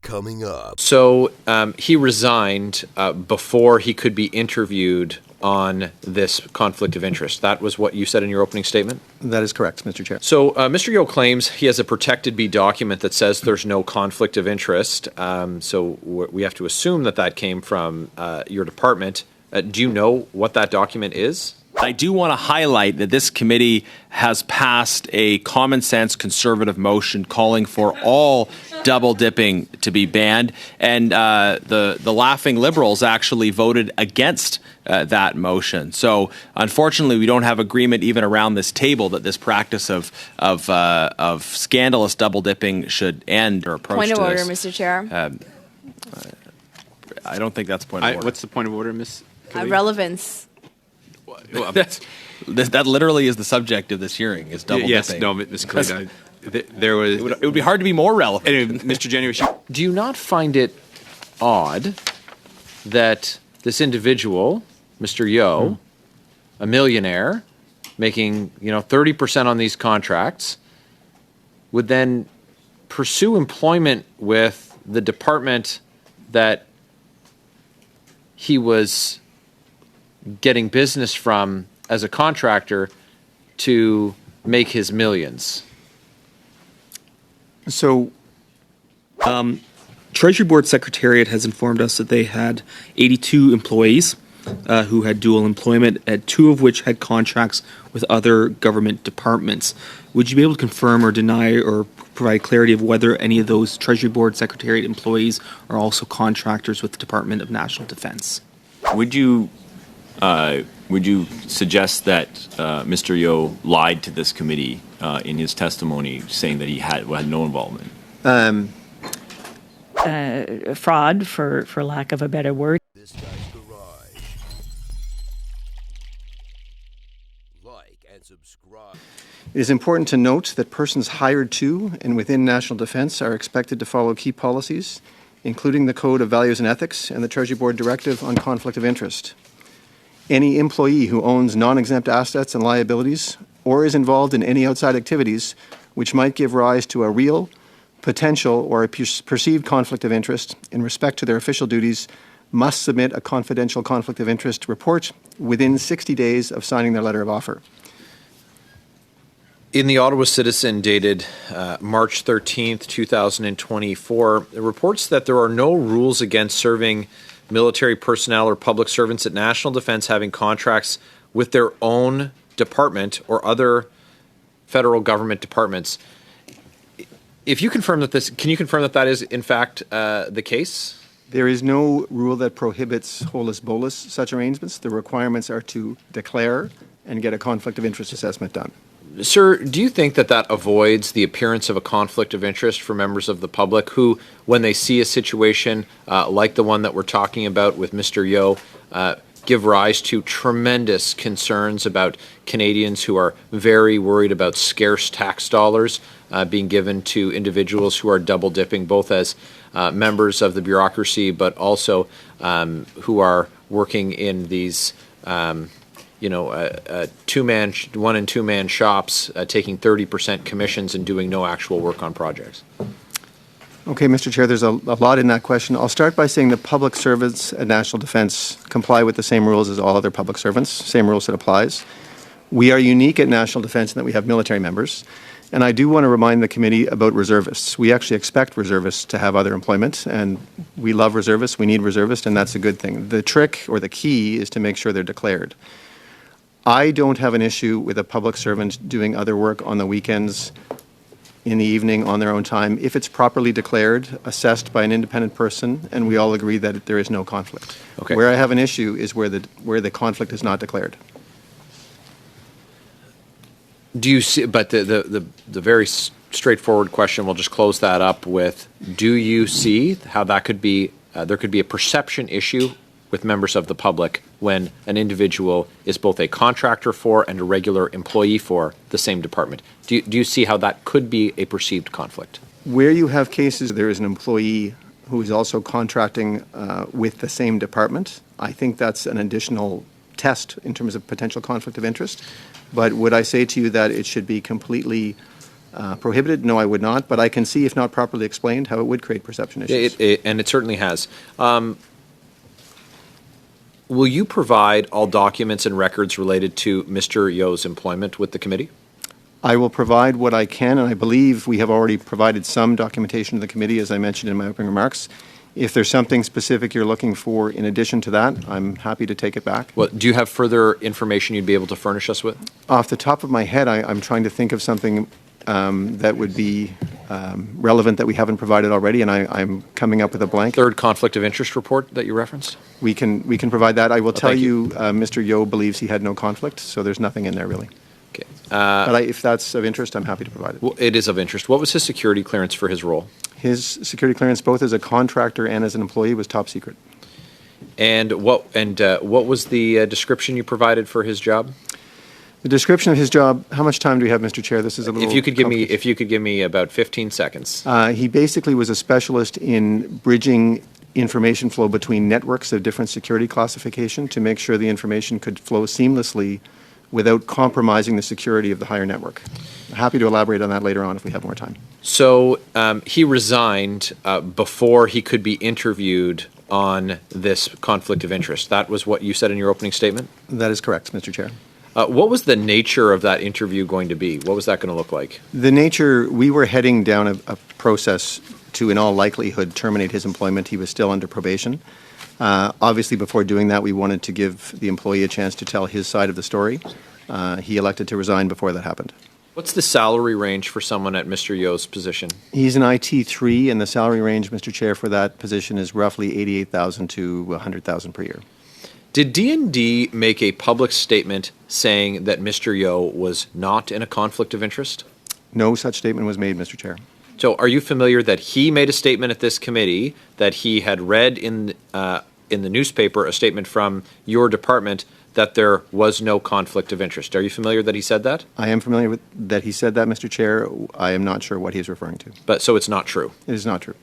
coming up. So he resigned before he could be interviewed on this conflict of interest. That was what you said in your opening statement? That is correct, Mr. Chair. So Mr. Yeo claims he has a protected B document that says there's no conflict of interest. So we have to assume that that came from your department. Do you know what that document is? I do want to highlight that this committee has passed a common sense conservative motion calling for all double dipping to be banned, and the laughing Liberals actually voted against that motion. So unfortunately, we don't have agreement even around this table that this practice of scandalous double dipping should end. Or approach Point of to order, this. Mr. Chair. I don't think that's a point of order. What's the point of order, Ms. Relevance. Well, that literally is the subject of this hearing, is double yes, dipping. no, Ms. Kalina, there was... It would be hard to be more relevant. Anyway, Mr. January, do you not find it odd that this individual, Mr. Yeo, a millionaire, making 30% on these contracts, would then pursue employment with the department that he was getting business from as a contractor to make his millions? So, Treasury Board Secretariat has informed us that they had 82 employees who had dual employment, two of which had contracts with other government departments. Would you be able to confirm or deny or provide clarity of whether any of those Treasury Board Secretariat employees are also contractors with the Department of National Defence? Would you suggest that Mr. Yeo lied to this committee in his testimony, saying that he had no involvement? Fraud, for lack of a better word. This guy's garage. Like and subscribe. It is important to note that persons hired to and within national defence are expected to follow key policies, including the Code of Values and Ethics and the Treasury Board Directive on Conflict of Interest. Any employee who owns non-exempt assets and liabilities or is involved in any outside activities which might give rise to a real, potential, or a perceived conflict of interest in respect to their official duties must submit a confidential conflict of interest report within 60 days of signing their letter of offer. In the Ottawa Citizen dated March 13th, 2024, it reports that there are no rules against serving military personnel or public servants at National Defence having contracts with their own department or other federal government departments. If you confirm that can you confirm that that is in fact the case? There is no rule that prohibits holus bolus such arrangements. The requirements are to declare and get a conflict of interest assessment done. Sir, do you think that that avoids the appearance of a conflict of interest for members of the public who, when they see a situation like the one that we're talking about with Mr. Yeo, give rise to tremendous concerns about Canadians who are very worried about scarce tax dollars being given to individuals who are double dipping, both as members of the bureaucracy, but also who are working in these one and two man shops, taking 30% commissions and doing no actual work on projects? Okay, Mr. Chair, there's a lot in that question. I'll start by saying that public servants at National Defence comply with the same rules as all other public servants, same rules that applies. We are unique at National Defence in that we have military members. And I do want to remind the committee about reservists. We actually expect reservists to have other employment, and we love reservists, we need reservists, and that's a good thing. The trick or the key is to make sure they're declared. I don't have an issue with a public servant doing other work on the weekends, in the evening, on their own time, if it's properly declared, assessed by an independent person, and we all agree that there is no conflict. Okay. Where I have an issue is where the conflict is not declared. Do you see, but the very straightforward question, we'll just close that up with, do you see how that could be, there could be a perception issue with members of the public when an individual is both a contractor for and a regular employee for the same department? Do you see how that could be a perceived conflict? Where you have cases there is an employee who is also contracting with the same department, I think that's an additional test in terms of potential conflict of interest. But would I say to you that it should be completely prohibited? No, I would not, but I can see, if not properly explained, how it would create perception issues. And it certainly has. Will you provide all documents and records related to Mr. Yo's employment with the committee? I will provide what I can, and I believe we have already provided some documentation to the committee, as I mentioned in my opening remarks. If there's something specific you're looking for in addition to that, I'm happy to take it back. Well, do you have further information you'd be able to furnish us with? Off the top of my head, I'm trying to think of something that would be relevant that we haven't provided already, and I'm coming up with a blank. Third conflict of interest report that you referenced? We can provide that. I will tell thank you, Mr. Yo believes he had no conflict, so there's nothing in there really. Okay. But if that's of interest, I'm happy to provide it. Well, it is of interest. What was his security clearance for his role? His security clearance, both as a contractor and as an employee, was top secret. And what was the description you provided for his job? The description of his job. How much time do we have, Mr. Chair? This is a little. If you could give me about 15 seconds. He basically was a specialist in bridging information flow between networks of different security classification to make sure the information could flow seamlessly without compromising the security of the higher network. Happy to elaborate on that later on if we have more time. So he resigned before he could be interviewed on this conflict of interest. That was what you said in your opening statement? That is correct, Mr. Chair. What was the nature of that interview going to be? What was that going to look like? The nature, we were heading down a process to, in all likelihood, terminate his employment. He was still under probation. Obviously, before doing that, we wanted to give the employee a chance to tell his side of the story. He elected to resign before that happened. What's the salary range for someone at Mr. Yo's position? He's an IT3, and the salary range, Mr. Chair, for that position is roughly $88,000 to $100,000 per year. Did D&D make a public statement saying that Mr. Yo was not in a conflict of interest? No such statement was made, Mr. Chair. So are you familiar that he made a statement at this committee that he had read in the newspaper a statement from your department that there was no conflict of interest? Are you familiar that he said that? I am familiar with that he said that, Mr. Chair. I am not sure what he is referring to. But so it's not true? It is not true.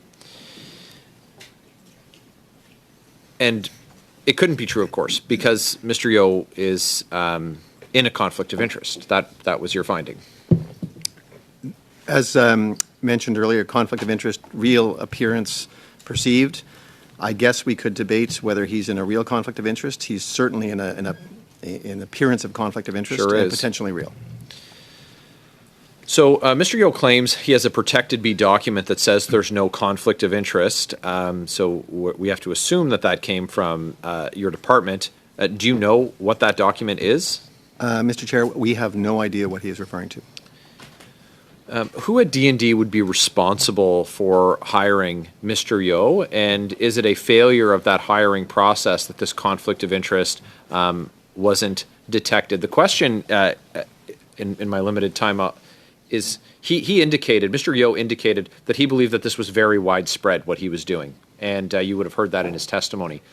And it couldn't be true, of course, because Mr. Yo is in a conflict of interest. That was your finding. As mentioned earlier, conflict of interest, real appearance perceived. I guess we could debate whether he's in a real conflict of interest. He's certainly in an appearance of conflict of interest, Sure and is. potentially real. So Mr. Yo claims he has a protected B document that says there's no conflict of interest. So we have to assume that came from your department. Do you know what that document is? Mr. Chair, we have no idea what he is referring to. Who at D&D would be responsible for hiring Mr. Yo, and is it a failure of that hiring process that this conflict of interest wasn't detected? The question, in my limited time, is he indicated, Mr. Yo indicated that he believed that this was very widespread, what he was doing, and you would have heard that in his testimony.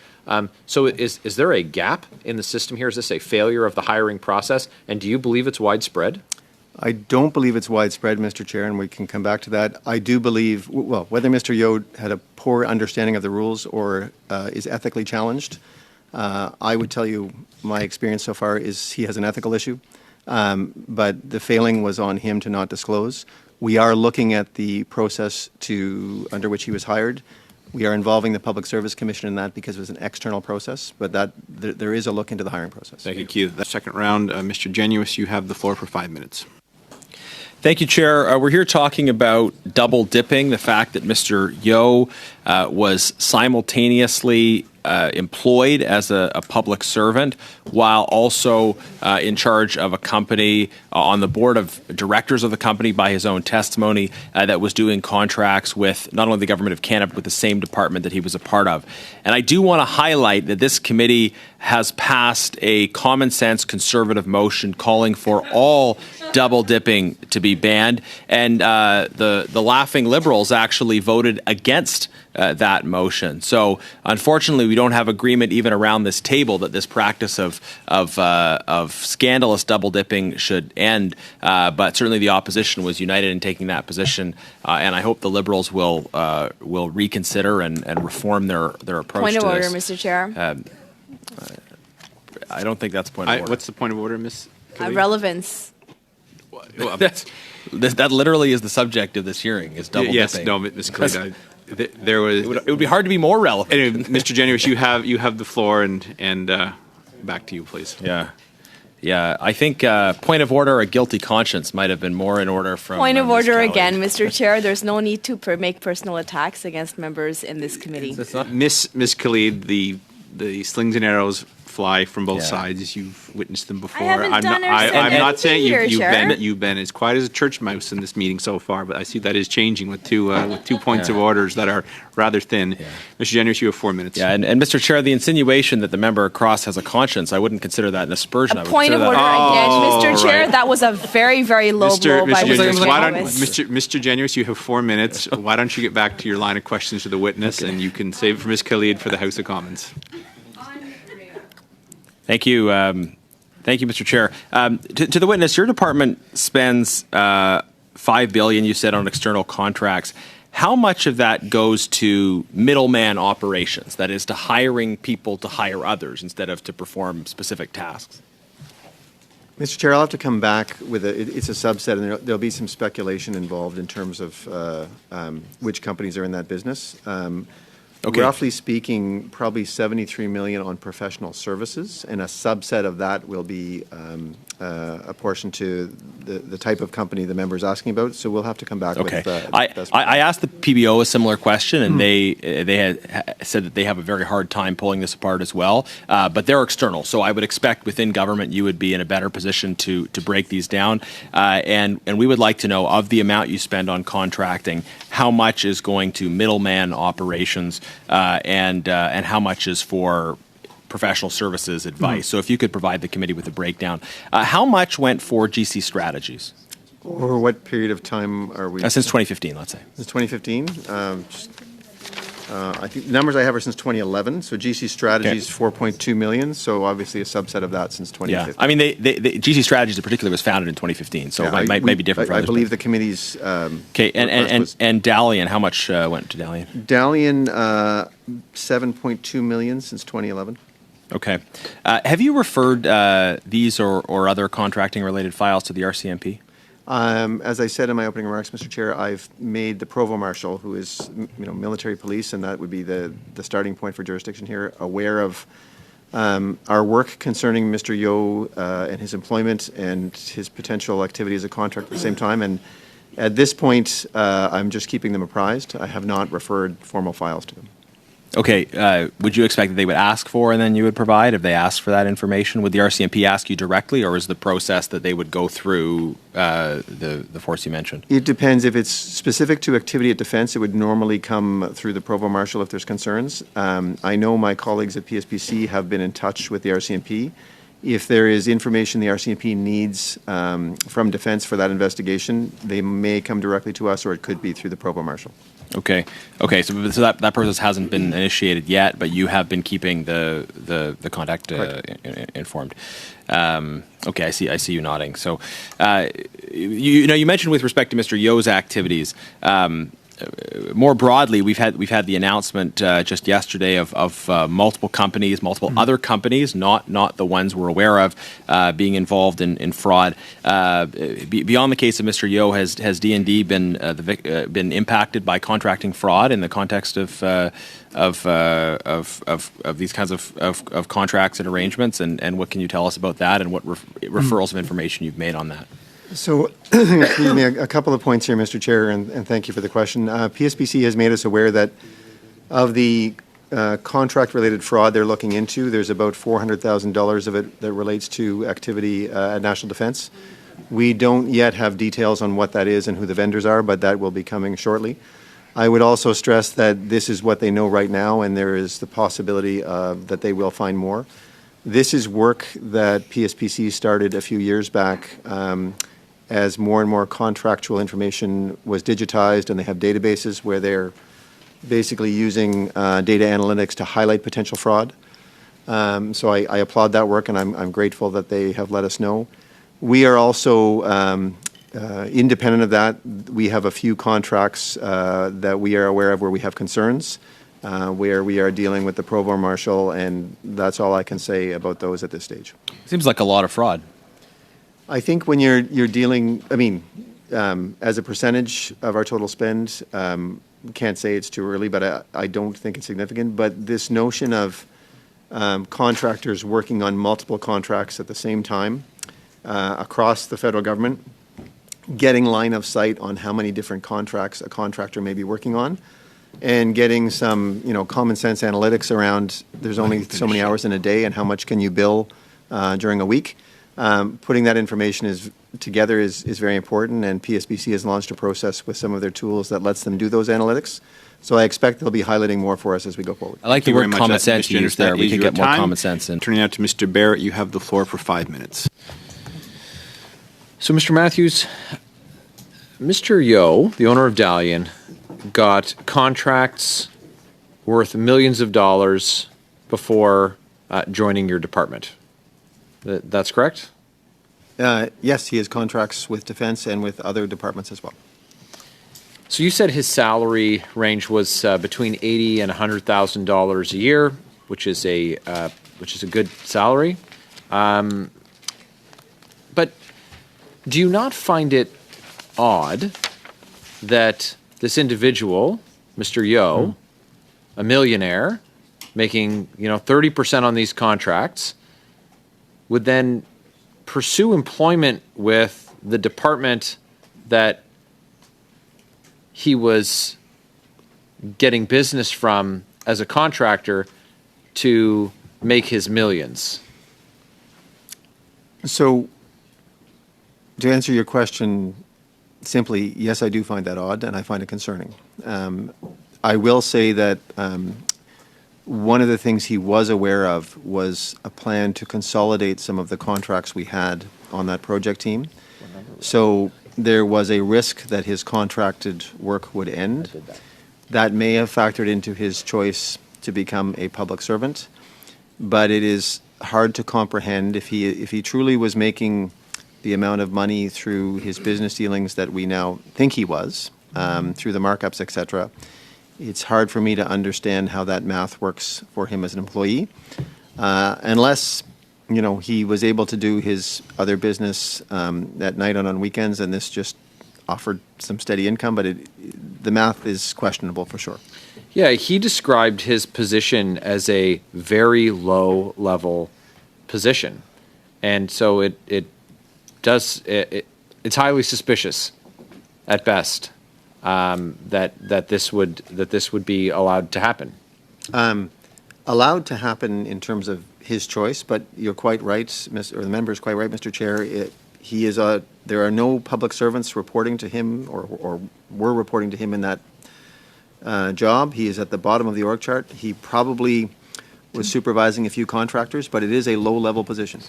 So is there a gap in the system here? Is this a failure of the hiring process, and do you believe it's widespread? I don't believe it's widespread, Mr. Chair, and we can come back to that. I do believe, well, whether Mr. Yo had a poor understanding of the rules or is ethically challenged, I would tell you my experience so far is he has an ethical issue, but the failing was on him to not disclose. We are looking at the process under which he was hired. We are involving the Public Service Commission in that because it was an external process, but there is a look into the hiring process. Thank you. The second round, Mr. Genuis, you have the floor for 5 minutes. Thank you, Chair. We're here talking about double dipping, the fact that Mr. Yo was simultaneously employed as a public servant while also in charge of a company on the board of directors of the company by his own testimony that was doing contracts with not only the Government of Canada but with the same department that he was a part of. And I do want to highlight that this committee has passed a common sense conservative motion calling for all double dipping to be banned, and the laughing Liberals actually voted against that motion. So unfortunately, we don't have agreement even around this table that this practice of scandalous double dipping should end. But certainly the opposition was united in taking that position, and I hope the Liberals will reconsider and reform their approach Point to of order, this. Mr. Chair. I don't think that's a point of order. What's the point of order, Ms. Khalid? Relevance. That literally is the subject of this hearing, is double Yes, dipping. no, Ms. Khalid, there was. It would be hard to be more relevant. Anyway, Mr. Genuous, you have the floor, and back to you, please. Yeah, I think point of order, a guilty conscience might have been more in order from. Point of Ms. order Kelly. again, Mr. Chair. There's no need to make personal attacks against members in this committee. Miss Khalid, the slings and arrows fly from both Yeah. sides. You've witnessed them before. haven't done I'm not saying here, Chair. you've been as quiet as a church mouse in this meeting so far, but I see that is changing with two points of orders that are rather thin. Mr. Genuous, you have 4 minutes. Yeah, and Mr. Chair, the insinuation that the member across has a conscience, I wouldn't consider that an aspersion. I A would point of consider order that- again, Mr. Chair. right. That was a very, very low blow by Mr. Genuous, Mr. Mr. Genuous, you have 4 minutes. Why don't you get back to your line of questions to the witness, and you can save it for Ms. Khalid for the House of Commons. Thank you. Thank you, Mr. Chair. To the witness, your department spends $5 billion, you said, on external contracts. How much of that goes to middleman operations, that is, to hiring people to hire others instead of to perform specific tasks? Mr. Chair, I'll have to come back with it's a subset, and there'll be some speculation involved in terms of which companies are in that business. Okay. Roughly speaking, probably $73 million on professional services, and a subset of that will be a portion to the type of company the member is asking about. So we'll have to come back Okay. with. I asked the PBO a similar question, and they had said that they have a very hard time pulling this apart as well. But they're external, so I would expect within government you would be in a better position to break these down. And we would like to know, of the amount you spend on contracting, how much is going to middleman operations, and how much is for professional services advice. So if you could provide the committee with a breakdown. How much went for GC strategies? Over what period of time are we? Since 2015, let's say. Since 2015? I think the numbers I have are since 2011. So GC Strategies, 4.2 million. So obviously a subset of that since 2015. Yeah, I mean, GC Strategies in particular was founded in 2015, so Yeah, it might be different for I others. believe the committee's. Okay, and Dalian, how much went to Dalian? Dalian, 7.2 million since 2011. Okay. Have you referred these or other contracting-related files to the RCMP? As I said in my opening remarks, Mr. Chair, I've made the Provost Marshal, who is military police, and that would be the starting point for jurisdiction here, aware of our work concerning Mr. Yeo and his employment and his potential activity as a contractor at the same time. And at this point, I'm just keeping them apprised. I have not referred formal files to them. Okay. Would you expect that they would ask for and then you would provide if they asked for that information? Would the RCMP ask you directly, or is the process that they would go through the force you mentioned? It depends. If it's specific to activity at defense, it would normally come through the Provost Marshal if there's concerns. I know my colleagues at PSPC have been in touch with the RCMP. If there is information the RCMP needs from defense for that investigation, they may come directly to us, or it could be through the Provost Marshal. Okay. So that process hasn't been initiated yet, but you have been keeping the contact informed. Okay, I see you nodding. So, you mentioned with respect to Mr. Yeo's activities. More broadly, we've had the announcement just yesterday of multiple companies, multiple other companies, not the ones we're aware of, being involved in fraud. Beyond the case of Mr. Yeo, has D&D been impacted by contracting fraud in the context of these kinds of contracts and arrangements? And what can you tell us about that, and what referrals of information you've made on that? So, excuse me, a couple of points here, Mr. Chair, and thank you for the question. PSPC has made us aware that of the contract-related fraud they're looking into, there's about $400,000 of it that relates to activity at National Defence. We don't yet have details on what that is and who the vendors are, but that will be coming shortly. I would also stress that this is what they know right now, and there is the possibility that they will find more. This is work that PSPC started a few years back as more and more contractual information was digitized, and they have databases where they're basically using data analytics to highlight potential fraud. So I applaud that work, and I'm grateful that they have let us know. We are also, independent of that, we have a few contracts that we are aware of where we have concerns, where we are dealing with the Provost Marshal, and that's all I can say about those at this stage. Seems like a lot of fraud. I think when you're dealing, I mean, as a percentage of our total spend, can't say it's too early, but I don't think it's significant. But this notion of contractors working on multiple contracts at the same time across the federal government, getting line of sight on how many different contracts a contractor may be working on, and getting some, common sense analytics around there's only so many hours in a day and how much can you bill during a week. Putting that information together is very important, and PSBC has launched a process with some of their tools that lets them do those analytics. So I expect they'll be highlighting more for us as we go forward. I like the word common sense you used there. We can get more common sense in. Turning out to Mr. Barrett, you have the floor for 5 minutes. So, Mr. Matthews, Mr. Yeo, the owner of Dalian, got contracts worth millions of dollars before joining your department. That's correct? Yes, he has contracts with Defense and with other departments as well. So you said his salary range was between $80,000 and $100,000 a year, which is a good salary. But do you not find it odd that this individual, Mr. Yeo, a millionaire, making 30% on these contracts, would then pursue employment with the department that he was getting business from as a contractor to make his millions? So, to answer your question simply, yes, I do find that odd, and I find it concerning. I will say that one of the things he was aware of was a plan to consolidate some of the contracts we had on that project team. So there was a risk that his contracted work would end. That may have factored into his choice to become a public servant, but it is hard to comprehend if he truly was making the amount of money through his business dealings that we now think he was, through the markups, etc. It's hard for me to understand how that math works for him as an employee, unless he was able to do his other business at night and on weekends, and this just offered some steady income. But the math is questionable for sure. Yeah, he described his position as a very low level position, and so it's highly suspicious at best that this would be allowed to happen. Allowed to happen in terms of his choice, but you're quite right, the member is quite right, Mr. Chair. There are no public servants reporting to him or were reporting to him in that job. He is at the bottom of the org chart. He probably was supervising a few contractors, but it is a low-level position.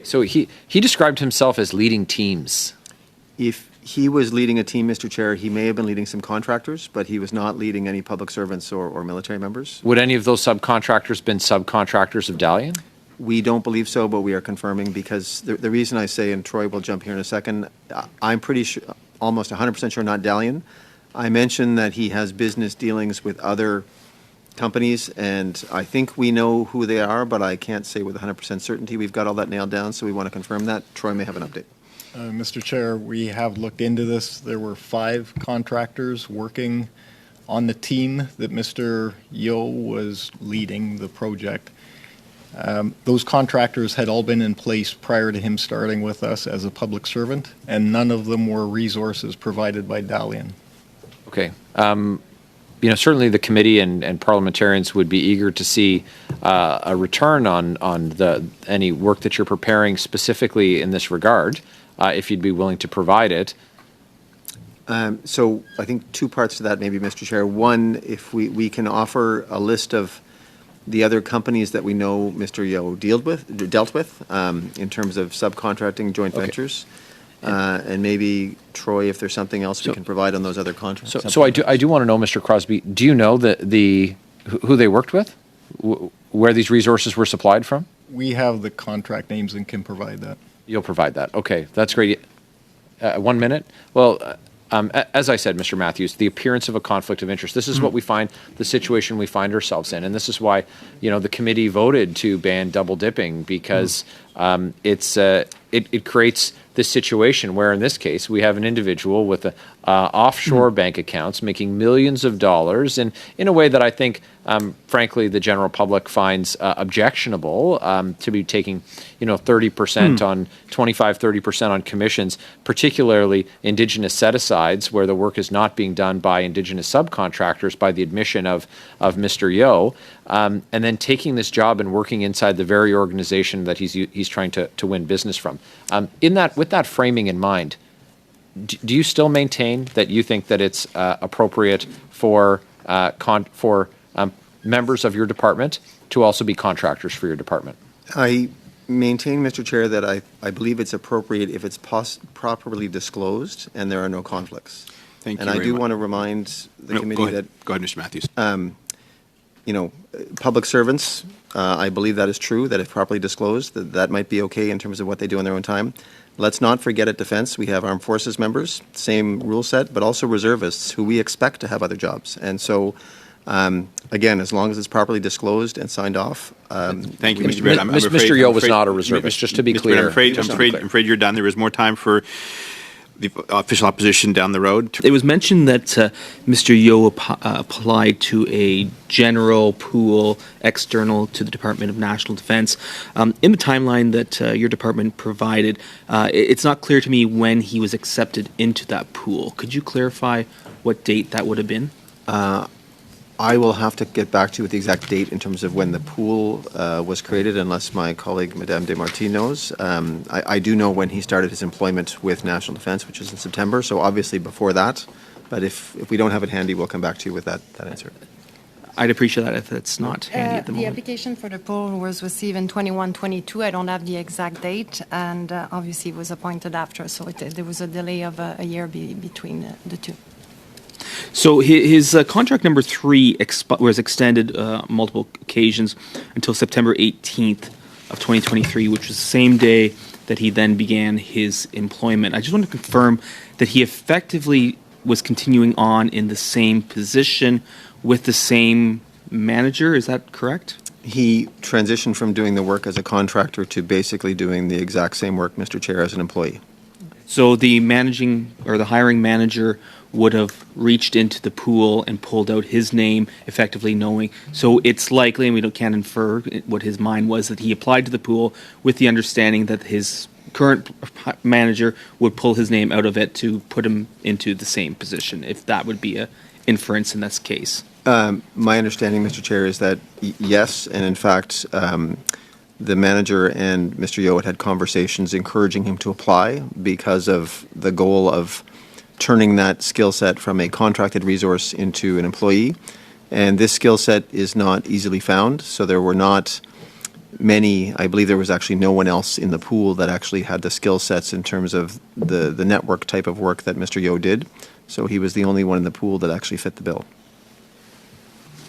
So he described himself as leading teams. If he was leading a team, Mr. Chair, he may have been leading some contractors, but he was not leading any public servants or military members. Would any of those subcontractors been subcontractors of Dalian? We don't believe so, but we are confirming, because the reason I say, and Troy will jump here in a second, I'm pretty sure, almost 100% sure not Dalian. I mentioned that he has business dealings with other companies, and I think we know who they are, but I can't say with 100% certainty. We've got all that nailed down, so we want to confirm that. Troy may have an update. Mr. Chair, we have looked into this. There were 5 contractors working on the team that Mr. Yeo was leading the project. Those contractors had all been in place prior to him starting with us as a public servant, and none of them were resources provided by Dalian. Okay. Certainly the committee and parliamentarians would be eager to see a return on any work that you're preparing specifically in this regard, if you'd be willing to provide it. So I think 2 parts to that, maybe, Mr. Chair. One, if we can offer a list of the other companies that we know Mr. Yeo dealt with in terms of subcontracting joint ventures. And maybe, Troy, if there's something else we can provide on those other contracts. So I do want to know, Mr. Crosby, do you know who they worked with? Where these resources were supplied from? We have the contract names and can provide that. You'll provide that. Okay, that's great. 1 minute? Well, as I said, Mr. Matthews, the appearance of a conflict of interest. This is what we find, the situation we find ourselves in. And this is why, the committee voted to ban double dipping, because it creates this situation where, in this case, we have an individual with offshore bank accounts making millions of dollars, and in a way that I think, frankly, the general public finds objectionable, to be taking, 30% on 30% on commissions, particularly Indigenous set-asides, where the work is not being done by Indigenous subcontractors, by the admission of Mr. Yeo, and then taking this job and working inside the very organization that he's trying to win business from. With that framing in mind, do you still maintain that you think that it's appropriate for members of your department to also be contractors for your department? I maintain, Mr. Chair, that I believe it's appropriate if it's properly disclosed and there are no conflicts. Thank you and I very do much. want to remind the committee that Go ahead, Mr. Matthews. public servants, I believe that is true, that if properly disclosed, that might be okay in terms of what they do in their own time. Let's not forget at Defence, we have armed forces members, same rule set, but also reservists who we expect to have other jobs. And so, again, as long as it's properly disclosed and signed off. Thank you, Mr. Baird. Mr. Yeo was not a reservist, just to be Mr. clear. Baird, I'm afraid you're done. There is more time for the official opposition down the road. It was mentioned that Mr. Yeo applied to a general pool external to the Department of National Defence. In the timeline that your department provided, it's not clear to me when he was accepted into that pool. Could you clarify what date that would have been? I will have to get back to you with the exact date in terms of when the pool was created, unless my colleague, Madame Desmartins, knows. I do know when he started his employment with National Defence, which is in September, so obviously before that. But if we don't have it handy, we'll come back to you with that answer. I'd appreciate that if it's not handy at the moment. The application for the pool was received in 21-22. I don't have the exact date, and obviously was appointed after, so there was a delay of a year between the two. So his contract number 3 was extended multiple occasions until September 18th of 2023, which was the same day that he then began his employment. I just want to confirm that he effectively was continuing on in the same position with the same manager. Is that correct? He transitioned from doing the work as a contractor to basically doing the exact same work, Mr. Chair, as an employee. So the managing or the hiring manager would have reached into the pool and pulled out his name, effectively knowing. So it's likely, and we can't infer what his mind was, that he applied to the pool with the understanding that his current manager would pull his name out of it to put him into the same position, if that would be a inference in this case. My understanding, Mr. Chair, is that yes, and in fact, the manager and Mr. Yeo had conversations encouraging him to apply because of the goal of turning that skill set from a contracted resource into an employee. And this skill set is not easily found, so there were not many, I believe there was actually no one else in the pool that actually had the skill sets in terms of the network type of work that Mr. Yeo did. So he was the only one in the pool that actually fit the bill.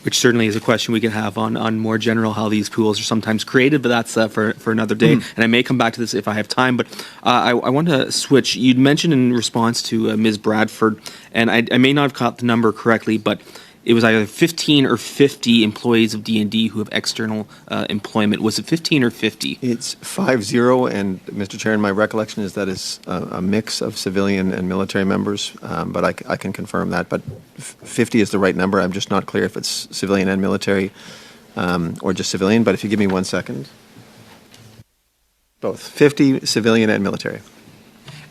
Which certainly is a question we can have on more general how these pools are sometimes created, but that's for another day. And I may come back to this if I have time, but I want to switch. You'd mentioned in response to Ms. Bradford, and I may not have caught the number correctly, but it was either 15 or 50 employees of D&D who have external employment. Was it 15 or 50? It's 50, and Mr. Chair, my recollection is that is a mix of civilian and military members, but I can confirm that. But 50 is the right number. I'm just not clear if it's civilian and military or just civilian, but if you give me 1 second. Both, 50 civilian and military.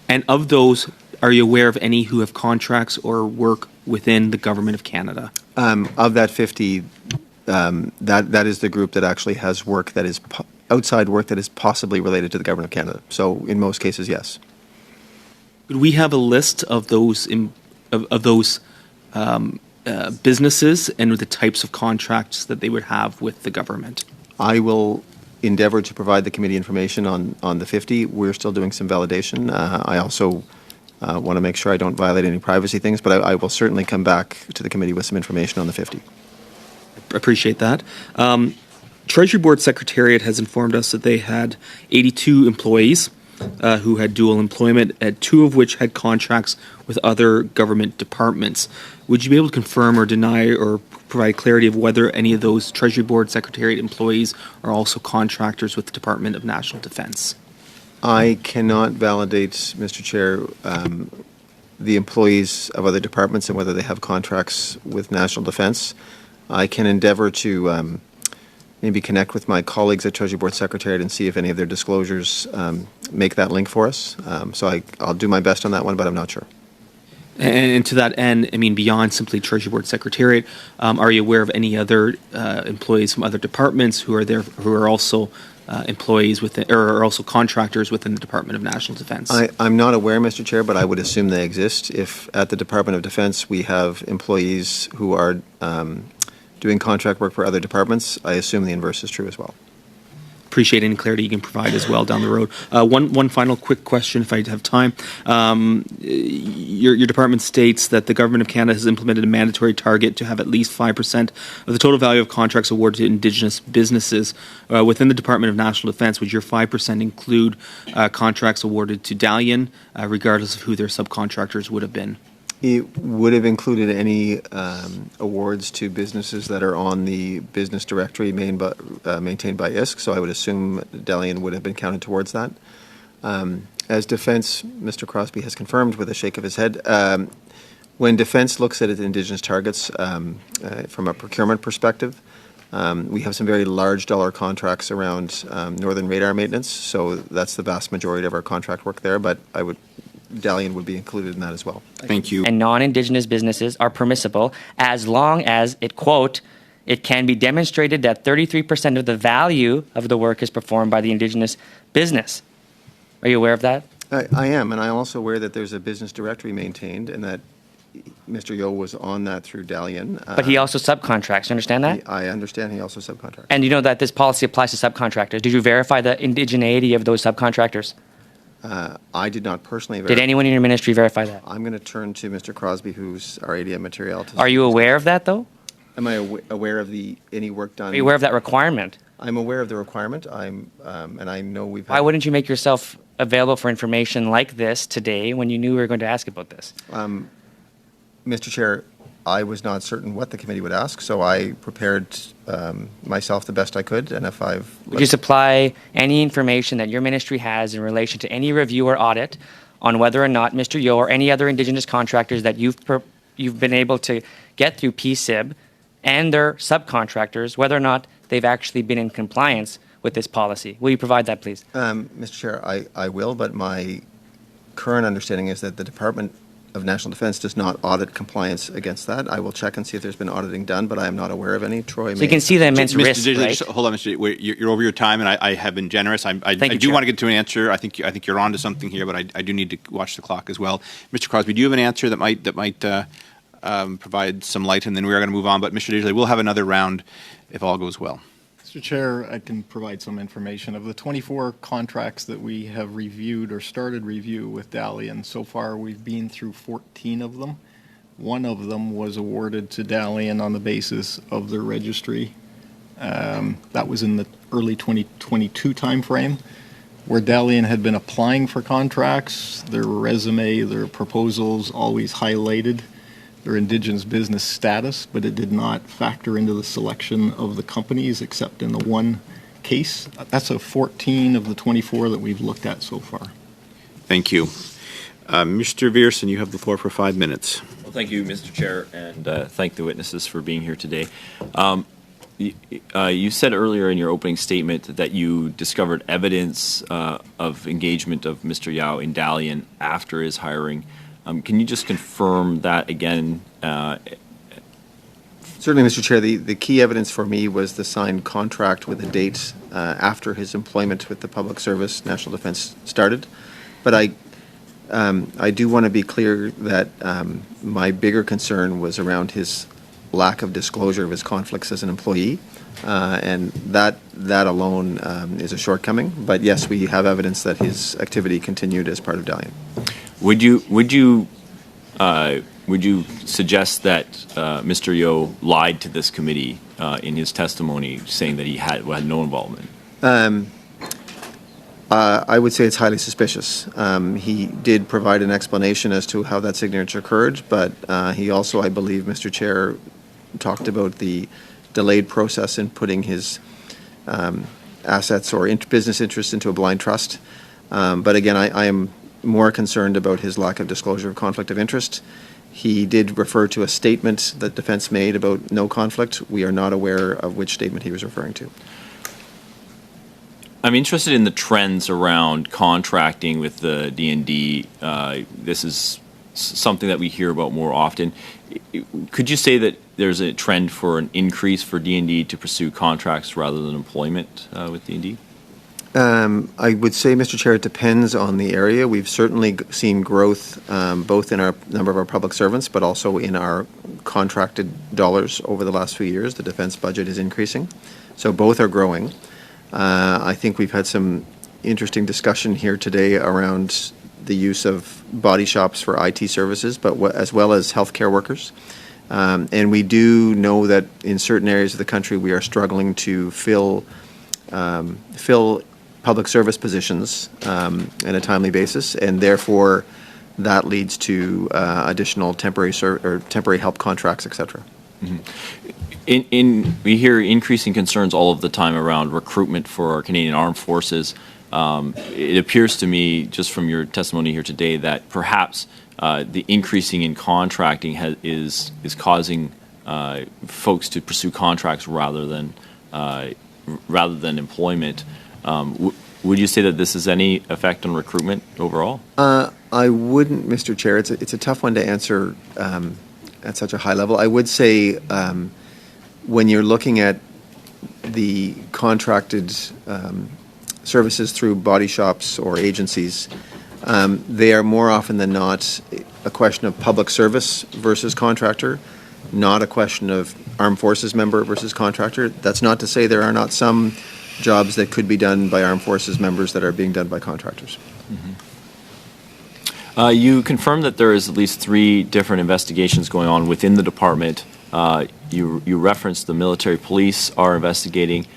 And of those, are you aware of any who have contracts or work within the Government of Canada? Of that 50, that is the group that actually has work that is outside work that is possibly related to the Government of Canada. So in most cases, yes. Could we have a list of those businesses and the types of contracts that they would have with the government? I will endeavor to provide the committee information on the 50. We're still doing some validation. I also want to make sure I don't violate any privacy things, but I will certainly come back to the committee with some information on the 50. Appreciate that. Treasury Board Secretariat has informed us that they had 82 employees who had dual employment, 2 of which had contracts with other government departments. Would you be able to confirm or deny or provide clarity of whether any of those Treasury Board Secretariat employees are also contractors with the Department of National Defence? I cannot validate, Mr. Chair, the employees of other departments and whether they have contracts with National Defence. I can endeavour to maybe connect with my colleagues at Treasury Board Secretariat and see if any of their disclosures make that link for us. So I'll do my best on that one, but I'm not sure. And to that end, I mean, beyond simply Treasury Board Secretariat, are you aware of any other employees from other departments who are there, who are also employees within, or are also contractors within the Department of National Defence? I'm not aware, Mr. Chair, but I would assume they exist. If at the Department of Defence we have employees who are doing contract work for other departments, I assume the inverse is true as well. Appreciate any clarity you can provide as well down the road. One final quick question, if I have time. Your department states that the Government of Canada has implemented a mandatory target to have at least 5% of the total value of contracts awarded to Indigenous businesses. Within the Department of National Defence, would your 5% include contracts awarded to Dalian, regardless of who their subcontractors would have been? It would have included any awards to businesses that are on the business directory maintained by ISC, so I would assume Dalian would have been counted towards that. As Defence, Mr. Crosby has confirmed with a shake of his head, when Defence looks at its Indigenous targets from a procurement perspective, we have some very large dollar contracts around northern radar maintenance, so that's the vast majority of our contract work there, but Dalian would be included in that as well. Thank you. And non-Indigenous businesses are permissible as long as it, quote, it can be demonstrated that 33% of the value of the work is performed by the Indigenous business. Are you aware of that? I am, and I'm also aware that there's a business directory maintained and that Mr. Yeo was on that through Dalian. But he also subcontracts. You understand that? I understand he also subcontracts. And you know that this policy applies to subcontractors. Did you verify the indigeneity of those subcontractors? I did not personally verify. Did anyone in your ministry verify that? I'm going to turn to Mr. Crosby, who's our ADM material. Are you aware of that, though? Am I aware of any work done? Are you aware of that requirement? I'm aware of the requirement. And I know we've. Why wouldn't you make yourself available for information like this today when you knew we were going to ask about this? Mr. Chair, I was not certain what the committee would ask, so I prepared myself the best I could. And if would you supply any information that your ministry has in relation to any review or audit on whether or not Mr. Yeo or any other Indigenous contractors that you've been able to get through PSIB and their subcontractors, whether or not they've actually been in compliance with this policy? Will you provide that, please? Mr. Chair, I will, but my current understanding is that the Department of National Defence does not audit compliance against that. I will check and see if there's been auditing done, but I am not aware of any. Troy, so you can see the immense risk, right? Just hold on, Mr. You're over your time, and I have been generous. I do want to get to an answer. I think you're on to something here, but I do need to watch the clock as well. Mr. Crosby, do you have an answer that might provide some light, and then we are going to move on. But Mr. Desjardins, we'll have another round if all goes well. Mr. Chair, I can provide some information. Of the 24 contracts that we have reviewed or started review with Dalian, so far we've been through 14 of them. One of them was awarded to Dalian on the basis of their registry. That was in the early 2022 timeframe, where Dalian had been applying for contracts. Their resume, their proposals always highlighted their Indigenous business status, but it did not factor into the selection of the companies except in the one case. That's a 14 of the 24 that we've looked at so far. Thank you. Mr. Viersen, you have the floor for 5 minutes. Well, thank you, Mr. Chair, and thank the witnesses for being here today. You said earlier in your opening statement that you discovered evidence of engagement of Mr. Yeo in Dalian after his hiring. Can you just confirm that again? Certainly, Mr. Chair. The key evidence for me was the signed contract with a date after his employment with the Public Service National Defence started. But I do want to be clear that my bigger concern was around his lack of disclosure of his conflicts as an employee, and that alone is a shortcoming. But yes, we have evidence that his activity continued as part of Dalian. Would you suggest that Mr. Yeo lied to this committee in his testimony, saying that he had no involvement? I would say it's highly suspicious. He did provide an explanation as to how that signature occurred, but he also, I believe, Mr. Chair, talked about the delayed process in putting his assets or business interests into a blind trust. But again, I am more concerned about his lack of disclosure of conflict of interest. He did refer to a statement that defense made about no conflict. We are not aware of which statement he was referring to. I'm interested in the trends around contracting with the D&D. This is something that we hear about more often. Could you say that there's a trend for an increase for D&D to pursue contracts rather than employment with D&D? I would say, Mr. Chair, it depends on the area. We've certainly seen growth both in our number of our public servants, but also in our contracted dollars over the last few years. The defense budget is increasing, so both are growing. I think we've had some interesting discussion here today around the use of body shops for IT services, but as well as healthcare workers. And we do know that in certain areas of the country we are struggling to fill public service positions on a timely basis, and therefore that leads to additional temporary help contracts, etc. Mm-hmm. We hear increasing concerns all of the time around recruitment for our Canadian Armed Forces. It appears to me, just from your testimony here today, that perhaps the increasing in contracting is causing folks to pursue contracts rather than employment. Would you say that this has any effect on recruitment overall? I wouldn't, Mr. Chair. It's a tough one to answer at such a high level. I would say when you're looking at the contracted services through body shops or agencies, they are more often than not a question of public service versus contractor, not a question of armed forces member versus contractor. That's not to say there are not some jobs that could be done by armed forces members that are being done by contractors. Mm-hmm. You confirmed that there is at least 3 different investigations going on within the department. You referenced the military police are investigating.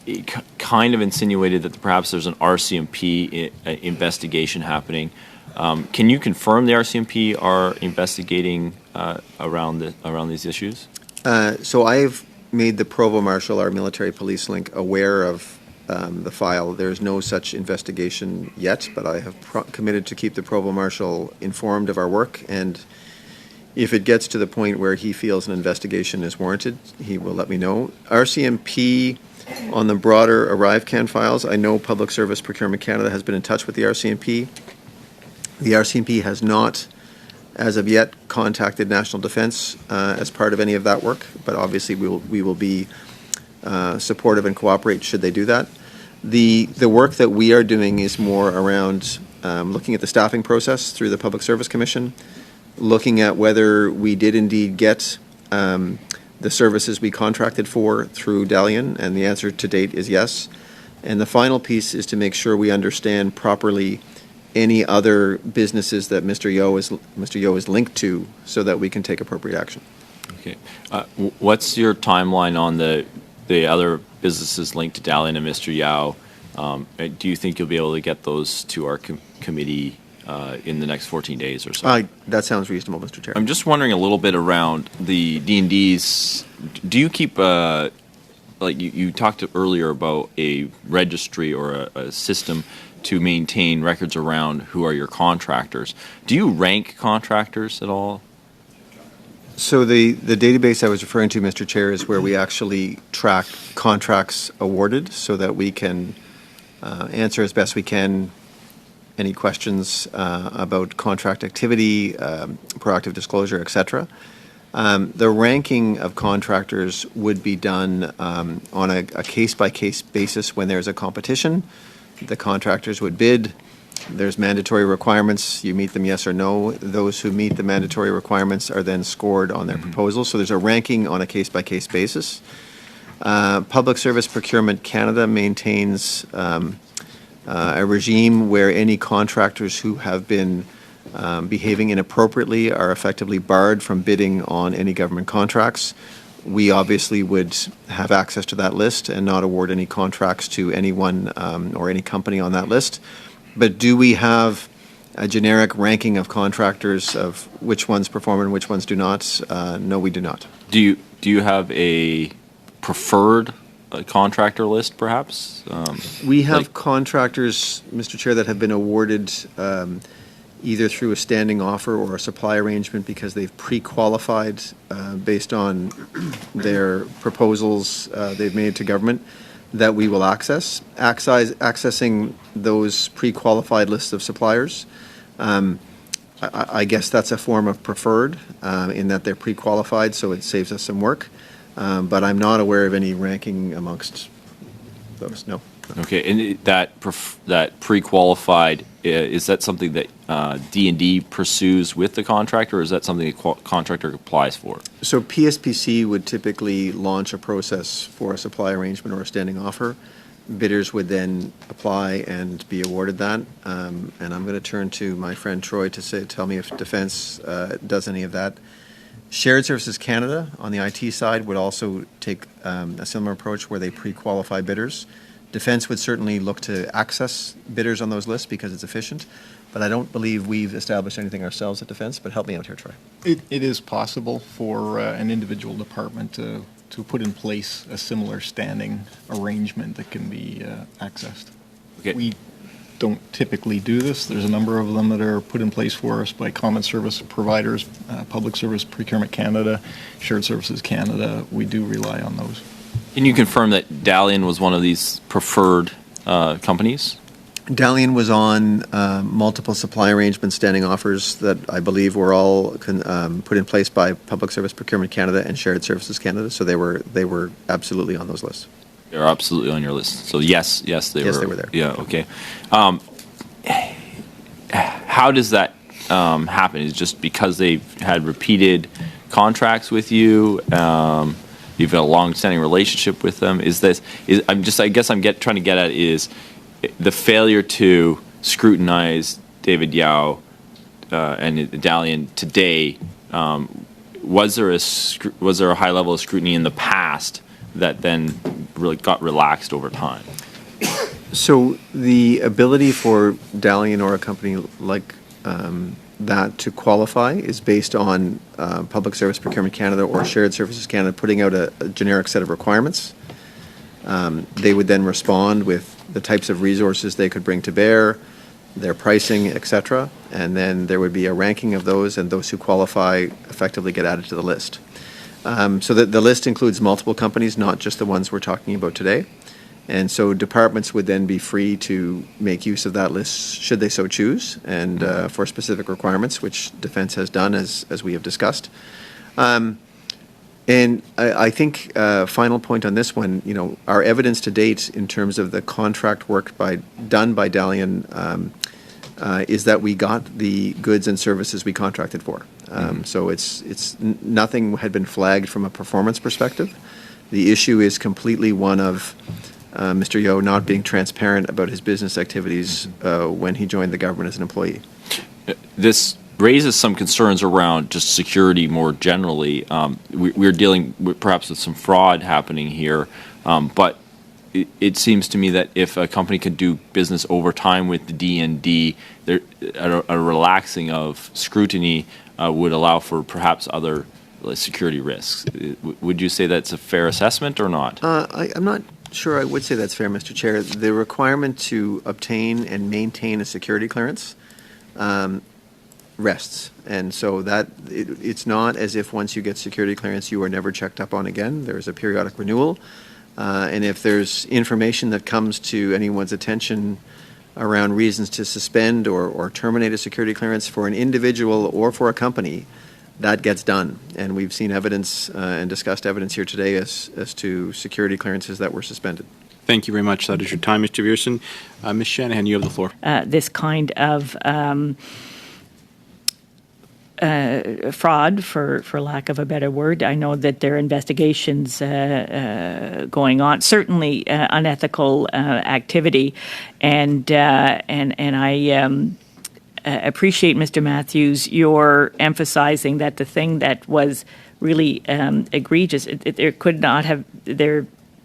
It kind of insinuated that perhaps there's an RCMP investigation happening. Can you confirm the RCMP are investigating around these issues? So I've made the Provost Marshal, our military police link, aware of the file. There's no such investigation yet, but I have committed to keep the Provost Marshal informed of our work, and if it gets to the point where he feels an investigation is warranted, he will let me know. RCMP, on the broader ArriveCan files, I know Public Service Procurement Canada has been in touch with the RCMP. The RCMP has not, as of yet, contacted National Defence as part of any of that work, but obviously we will be supportive and cooperate should they do that. The work that we are doing is more around looking at the staffing process through the Public Service Commission, looking at whether we did indeed get the services we contracted for through Dalian, and the answer to date is yes. And the final piece is to make sure we understand properly any other businesses that Mr. Yeo is linked to, so that we can take appropriate action. Okay. What's your timeline on the other businesses linked to Dalian and Mr. Yao? Do you think you'll be able to get those to our committee in the next 14 days or so? That sounds reasonable, Mr. Chair. I'm just wondering a little bit around the D&Ds. Do you keep, like you talked earlier about a registry or a system to maintain records around who are your contractors. Do you rank contractors at all? So the database I was referring to, Mr. Chair, is where we actually track contracts awarded so that we can answer as best we can any questions about contract activity, proactive disclosure, etc. The ranking of contractors would be done on a case-by-case basis when there's a competition. The contractors would bid. There's mandatory requirements. You meet them, yes or no. Those who meet the mandatory requirements are then scored on their proposal. So there's a ranking on a case-by-case basis. Public Service Procurement Canada maintains a regime where any contractors who have been behaving inappropriately are effectively barred from bidding on any government contracts. We obviously would have access to that list and not award any contracts to anyone or any company on that list. But do we have a generic ranking of contractors of which ones perform and which ones do not. No, we do not. Do you have a preferred contractor list, perhaps? We have contractors, Mr. Chair, that have been awarded either through a standing offer or a supply arrangement because they've pre-qualified based on their proposals they've made to government that we will accessing those pre-qualified lists of suppliers. I guess that's a form of preferred in that they're pre-qualified, so it saves us some work. But I'm not aware of any ranking amongst those, no. Okay, and that pre-qualified, is that something that D&D pursues with the contractor, or is that something the contractor applies for? So PSPC would typically launch a process for a supply arrangement or a standing offer. Bidders would then apply and be awarded that. And I'm going to turn to my friend Troy to tell me if Defence does any of that. Shared Services Canada on the IT side would also take a similar approach where they pre-qualify bidders. Defence would certainly look to access bidders on those lists because it's efficient, but I don't believe we've established anything ourselves at Defence, but help me out here, Troy. It is possible for an individual department to put in place a similar standing arrangement that can be accessed. Okay. We don't typically do this. There's a number of them that are put in place for us by common service providers, Public Service Procurement Canada, Shared Services Canada. We do rely on those. Can you confirm that Dalian was one of these preferred companies? Dalian was on multiple supply arrangement standing offers that I believe were all put in place by Public Service Procurement Canada and Shared Services Canada, so they were absolutely on those lists. They're absolutely on your list. So yes, they were there. Yeah, okay. How does that happen? Is it just because they've had repeated contracts with you? You've got a long-standing relationship with them. I guess I'm trying to get at is the failure to scrutinize David Yao and Dalian today. Was there a high level of scrutiny in the past that then really got relaxed over time? So the ability for Dalian or a company like that to qualify is based on Public Service Procurement Canada or Shared Services Canada putting out a generic set of requirements. They would then respond with the types of resources they could bring to bear, their pricing, etc., and then there would be a ranking of those, and those who qualify effectively get added to the list. So the list includes multiple companies, not just the ones we're talking about today. And so departments would then be free to make use of that list should they so choose, and for specific requirements, which Defence has done, as we have discussed. And I think final point on this one, our evidence to date in terms of the contract work done by Dalian is that we got the goods and services we contracted for. So it's nothing had been flagged from a performance perspective. The issue is completely one of Mr. Yeo not being transparent about his business activities when he joined the government as an employee. This raises some concerns around just security more generally. We're dealing perhaps with some fraud happening here, but it seems to me that if a company could do business over time with the D&D, a relaxing of scrutiny would allow for perhaps other security risks. Would you say that's a fair assessment or not? I'm not sure I would say that's fair, Mr. Chair. The requirement to obtain and maintain a security clearance rests. And so that it's not as if once you get security clearance, you are never checked up on again. There's a periodic renewal. And if there's information that comes to anyone's attention around reasons to suspend or terminate a security clearance for an individual or for a company, that gets done. And we've seen evidence and discussed evidence here today as to security clearances that were suspended. Thank you very much. That is your time, Mr. Vierson. Ms. Shanahan, you have the floor. This kind of fraud, for lack of a better word. I know that there are investigations going on, certainly unethical activity, and I appreciate, Mr. Matthews, your emphasizing that the thing that was really egregious, there could not have,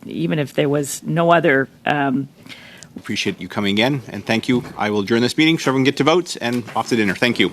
even if there was no other appreciate you coming in, and thank you. I will adjourn this meeting so everyone can get to votes and off to dinner. Thank you.